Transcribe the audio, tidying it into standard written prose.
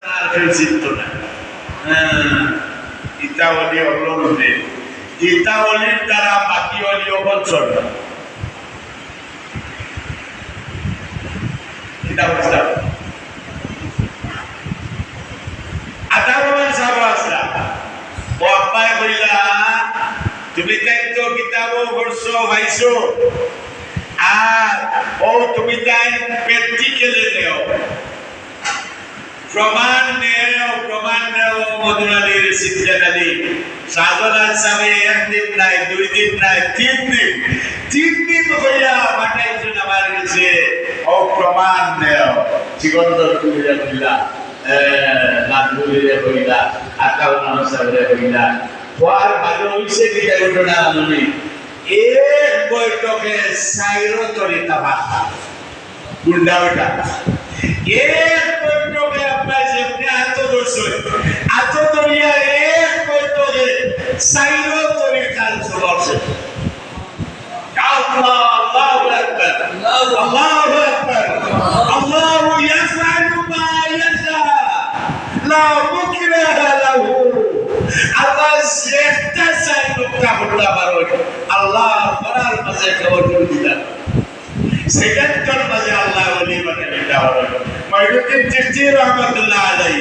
চিত্ত না ইতা অলি অবলম্বে ইতা অলির দ্বারা বাকি অলি অবলচল কিতাব ইসলাম আতারমান সাহেব আসলা ও আব্বাই কইলা তুমি তাই তো কিতাবও পড়ছো ভাইছো আর ও তুমি তাই প্র্যাকটিক্যালে নেও প্রমাণ নেও মধুরালীর সিদ্ধালি সাধনা সাবে একদিন নাই দুই দিন নাই তিন দিন হইয়া মাঠাইছেন আমার কাছে ও প্রমাণ নেও চিকন্দর তুলিয়া হইলা নাথুলিয়া হইলা আকাল নামসাবরে হইলা আর ভালো হইছে কি ঘটনা আমি এক বৈঠকে সাইরো তরিতা ভাষা গুন্ডা ওটা এক বৈঠকে আপনার যেমনি আত দরিয়া এক বৈঠকে সাইরো তরিকার চলছে আল্লাহু আকবার আল্লাহু আকবার আল্লাহু ইয়াফআলু মা ইয়াশা লা মুকরাহা লাহু আল্লাহ যেটা চাই লোকটা বলতে পারো আল্লাহ করার মাঝে খবর দিলেন সেকেন্ডের মাঝে আল্লাহ ওলি বানাই দেওয়া হলো মাইরুদ্দিন চিশতি রহমাতুল্লাহ আলাইহি